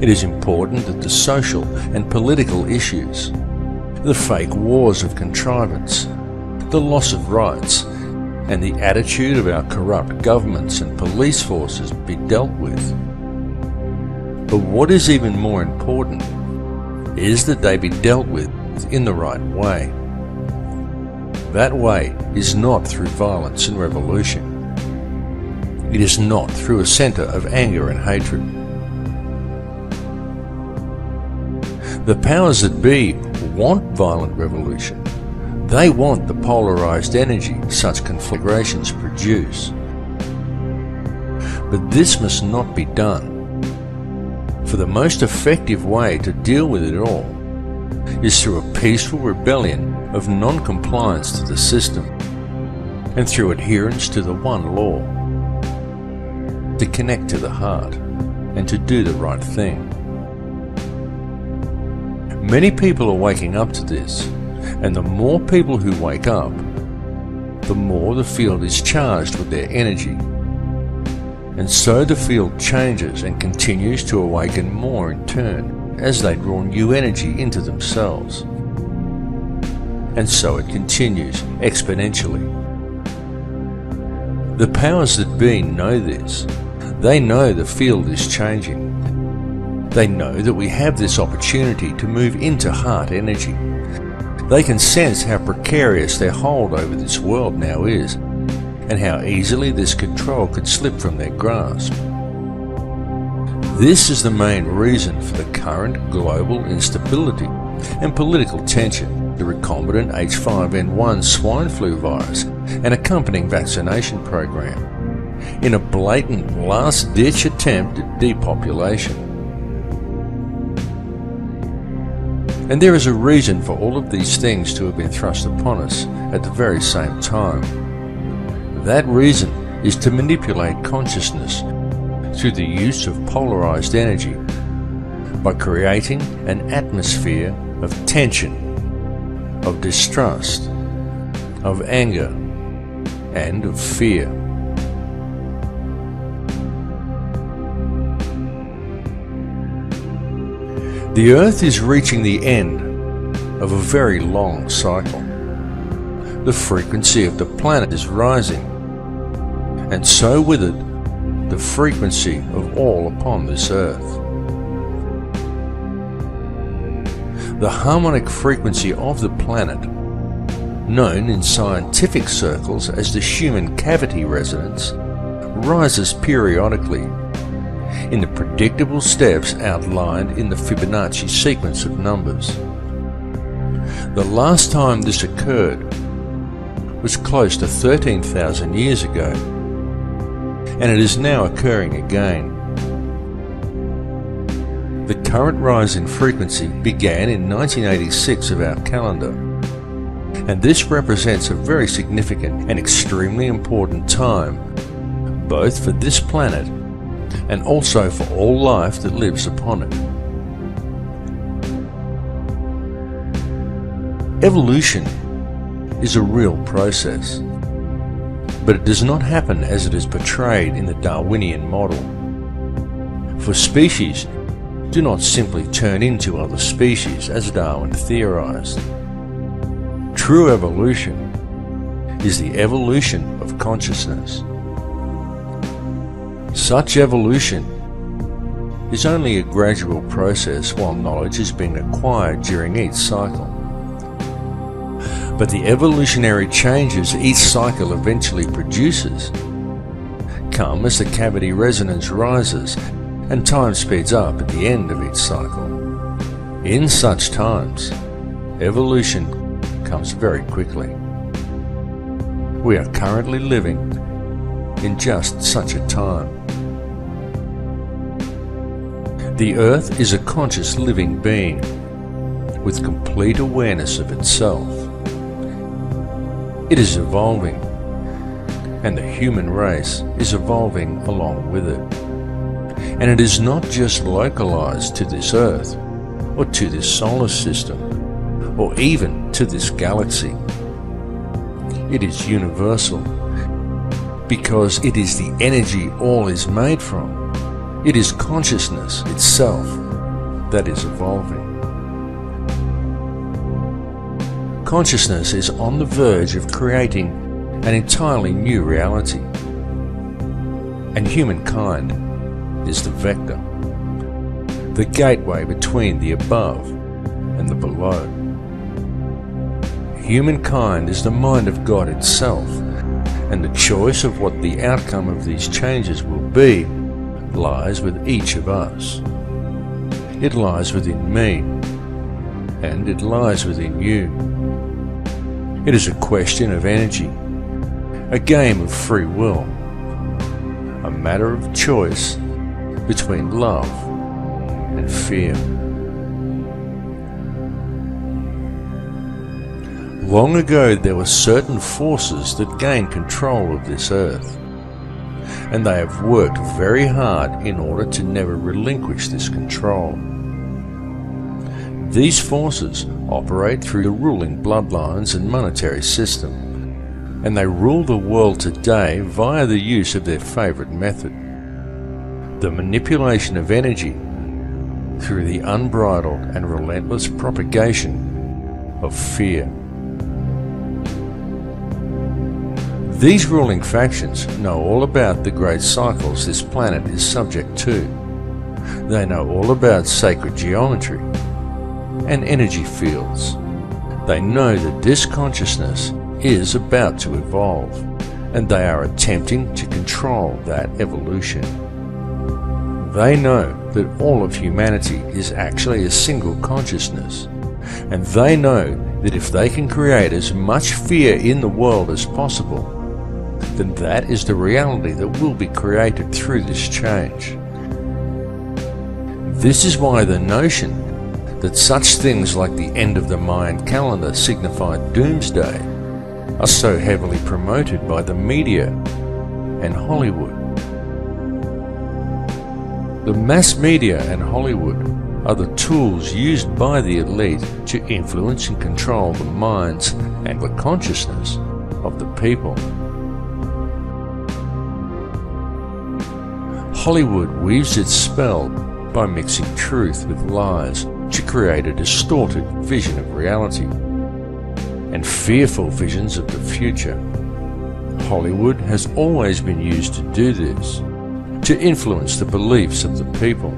Speaker 1: It is important that the social and political issues, the fake wars of contrivance, the loss of rights, and the attitude of our corrupt governments and police forces be dealt with. But what is even more important is that they be dealt with Earth in the right way. That way is not through violence and revolution. It is not through a centre of anger and hatred. The powers that be want violent revolution. They want the polarised energy such conflagrations produce. But this must not be done. For the most effective way to deal with it all is through a peaceful rebellion of non-compliance to the system and through adherence to the one law, to connect to the heart and to do the right thing. Many people are waking up to this, and the more people who wake up, the more the field is charged with their energy. And so the field changes and continues to awaken more in turn as they draw new energy into themselves. And so it continues exponentially. The powers that be know this. They know the field is changing. They know that we have this opportunity to move into heart energy. They can sense how precarious their hold over this world now is, and how easily this control could slip from their grasp. This is the main reason for the current global instability and political tension, the recombinant H5N1 swine flu virus and accompanying vaccination program, in a blatant last-ditch attempt at depopulation. And there is a reason for all of these things to have been thrust upon us at the very same time. That reason is to manipulate consciousness through the use of polarized energy by creating an atmosphere of tension, of distrust, of anger, and of fear. The Earth is reaching the end of a very long cycle. The frequency of the planet is rising, and so with it, the frequency of all upon this Earth. The harmonic frequency of the planet, known in scientific circles as the Schumann cavity resonance, rises periodically in the predictable steps outlined in the Fibonacci sequence of numbers. The last time this occurred was close to 13,000 years ago, and it is now occurring again. The current rise in frequency began in 1986 of our calendar, and this represents a very significant and extremely important time, both for this planet and also for all life that lives upon it. Evolution is a real process, but it does not happen as it is portrayed in the Darwinian model. For species do not simply turn into other species as Darwin theorized. True evolution is the evolution of consciousness. Such evolution is only a gradual process while knowledge is being acquired during each cycle. But the evolutionary changes each cycle eventually produces come as the cavity resonance rises and time speeds up at the end of each cycle. In such times, evolution comes very quickly. We are currently living in just such a time. The Earth is a conscious living being with complete awareness of itself. It is evolving, and the human race is evolving along with it. And it is not just localized to this Earth, or to this solar system, or even to this galaxy. It is universal, because it is the energy all is made from. It is consciousness itself that is evolving. Consciousness is on the verge of creating an entirely new reality, and humankind is the vector, the gateway between the above and the below. humankind is the mind of God itself, and the choice of what the outcome of these changes will be lies with each of us. It lies within me, and it lies within you. It is a question of energy, a game of free will, a matter of choice between love and fear. Long ago there were certain forces that gained control of this earth, and they have worked very hard in order to never relinquish this control. These forces operate through the ruling bloodlines and monetary system, and they rule the world today via the use of their favorite method, the manipulation of energy through the unbridled and relentless propagation of fear. These ruling factions know all about the great cycles this planet is subject to. They know all about sacred geometry and energy fields. They know that this consciousness is about to evolve, and they are attempting to control that evolution. They know that all of humanity is actually a single consciousness, and they know that if they can create as much fear in the world as possible, then that is the reality that will be created through this change. This is why the notion that such things like the end of the Mayan calendar signify doomsday are so heavily promoted by the media and Hollywood. The mass media and Hollywood are the tools used by the elite to influence and control the minds and the consciousness of the people. Hollywood weaves its spell by mixing truth with lies to create a distorted vision of reality and fearful visions of the future. Hollywood has always been used to do this, to influence the beliefs of the people.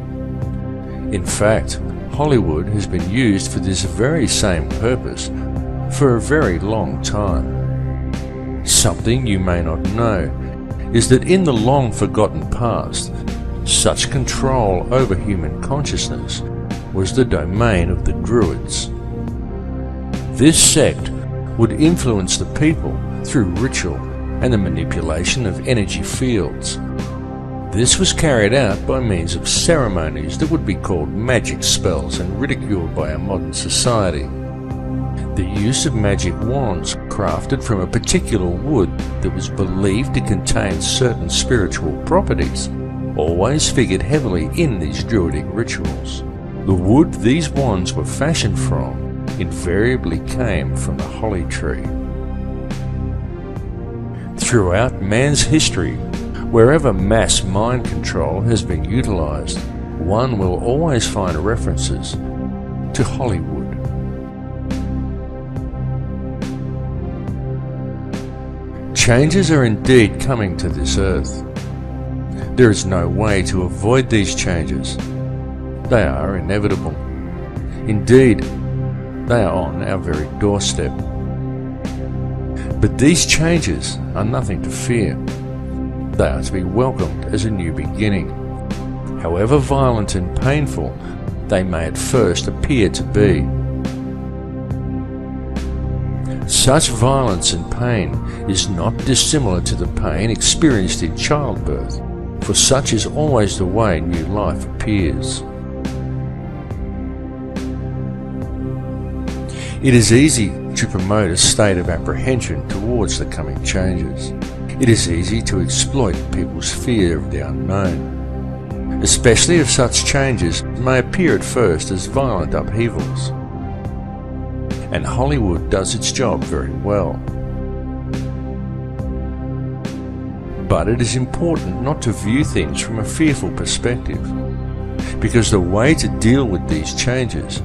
Speaker 1: In fact, Hollywood has been used for this very same purpose for a very long time. Something you may not know is that in the long forgotten past, such control over human consciousness was the domain of the Druids. This sect would influence the people through ritual and the manipulation of energy fields. This was carried out by means of ceremonies that would be called magic spells and ridiculed by our modern society. The use of magic wands crafted from a particular wood that was believed to contain certain spiritual properties always figured heavily in these druidic rituals. The wood these wands were fashioned from invariably came from the holly tree. Throughout man's history, wherever mass mind control has been utilized, one will always find references to Hollywood. Changes are indeed coming to this earth. There is no way to avoid these changes. They are inevitable. Indeed, they are on our very doorstep. But these changes are nothing to fear. They are to be welcomed as a new beginning. However violent and painful they may at first appear to be. Such violence and pain is not dissimilar to the pain experienced in childbirth, for such is always the way new life appears. It is easy to promote a state of apprehension towards the coming changes. It is easy to exploit people's fear of the unknown, especially if such changes may appear at first as violent upheavals. And Hollywood does its job very well. But it is important not to view things from a fearful perspective, because the way to deal with these changes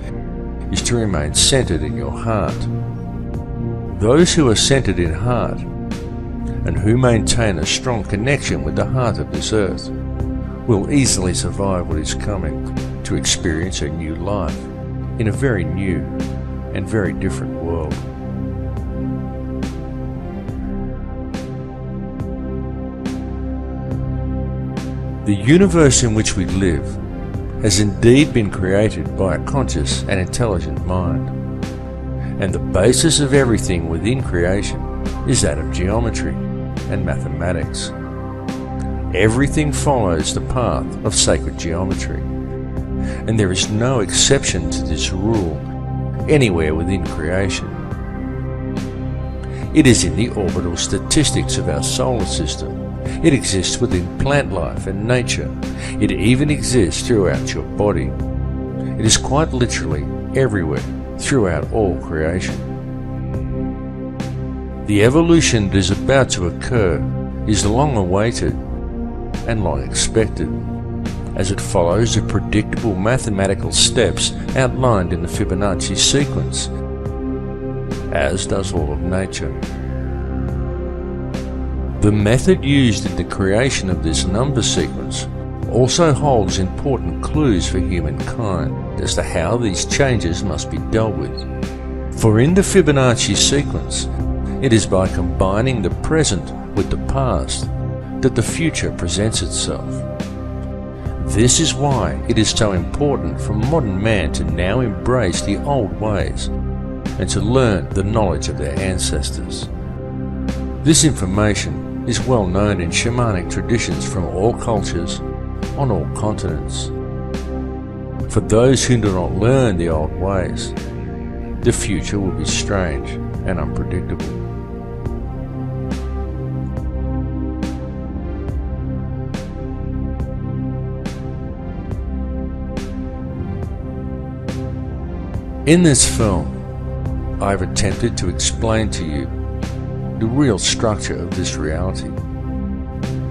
Speaker 1: is to remain centered in your heart. Those who are centered in heart and who maintain a strong connection with the heart of this earth will easily survive what is coming, to experience a new life in a very new and very different world. The universe in which we live has indeed been created by a conscious and intelligent mind, and the basis of everything within creation is that of geometry and mathematics. Everything follows the path of sacred geometry, and there is no exception to this rule anywhere within creation. It is in the orbital statistics of our solar system. It exists within plant life and nature. It even exists throughout your body. It is quite literally everywhere throughout all creation. The evolution that is about to occur is long awaited and long expected, as it follows the predictable mathematical steps outlined in the Fibonacci sequence, as does all of nature. The method used in the creation of this number sequence also holds important clues for humankind as to how these changes must be dealt with. For in the Fibonacci sequence, it is by combining the present with the past that the future presents itself. This is why it is so important for modern man to now embrace the old ways and to learn the knowledge of their ancestors. This information is well known in shamanic traditions from all cultures on all continents. For those who do not learn the old ways, the future will be strange and unpredictable. In this film, I have attempted to explain to you the real structure of this reality,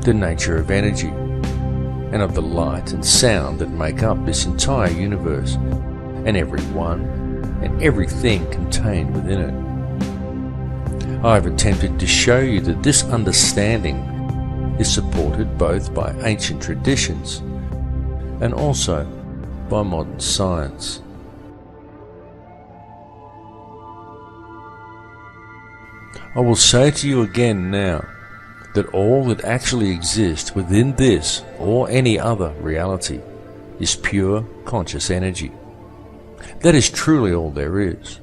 Speaker 1: the nature of energy, and of the light and sound that make up this entire universe, and everyone and everything contained within it. I have attempted to show you that this understanding is supported both by ancient traditions and also by modern science. I will say to you again now that all that actually exists within this or any other reality is pure conscious energy. That is truly all there is,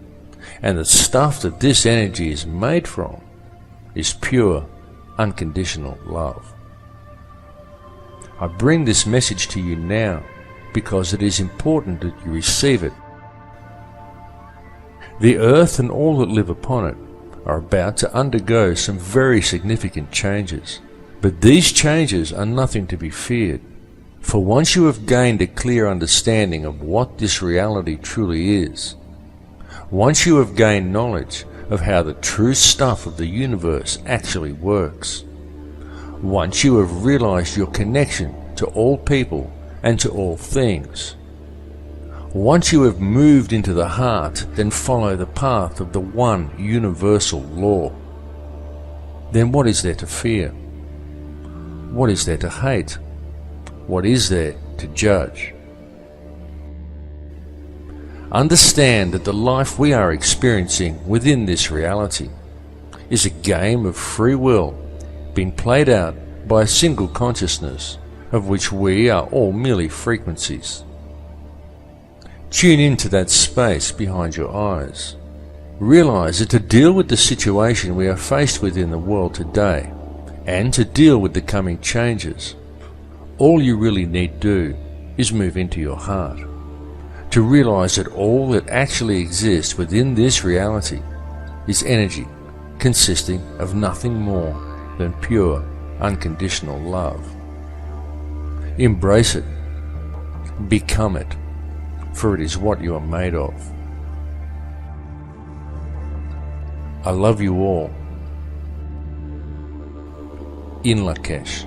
Speaker 1: and the stuff that this energy is made from is pure, unconditional love. I bring this message to you now because it is important that you receive it. The earth and all that live upon it are about to undergo some very significant changes. But these changes are nothing to be feared, for once you have gained a clear understanding of what this reality truly is, once you have gained knowledge of how the true stuff of the universe actually works, once you have realized your connection to all people and to all things, once you have moved into the heart, then follow the path of the one universal law. Then what is there to fear? What is there to hate? What is there to judge? Understand that the life we are experiencing within this reality is a game of free will being played out by a single consciousness of which we are all merely frequencies. Tune into that space behind your eyes. Realize that to deal with the situation we are faced with in the world today, and to deal with the coming changes, all you really need do is move into your heart. To realize that all that actually exists within this reality is energy consisting of nothing more than pure, unconditional love. Embrace it. Become it. For it is what you are made of. I love you all. In Lakesh.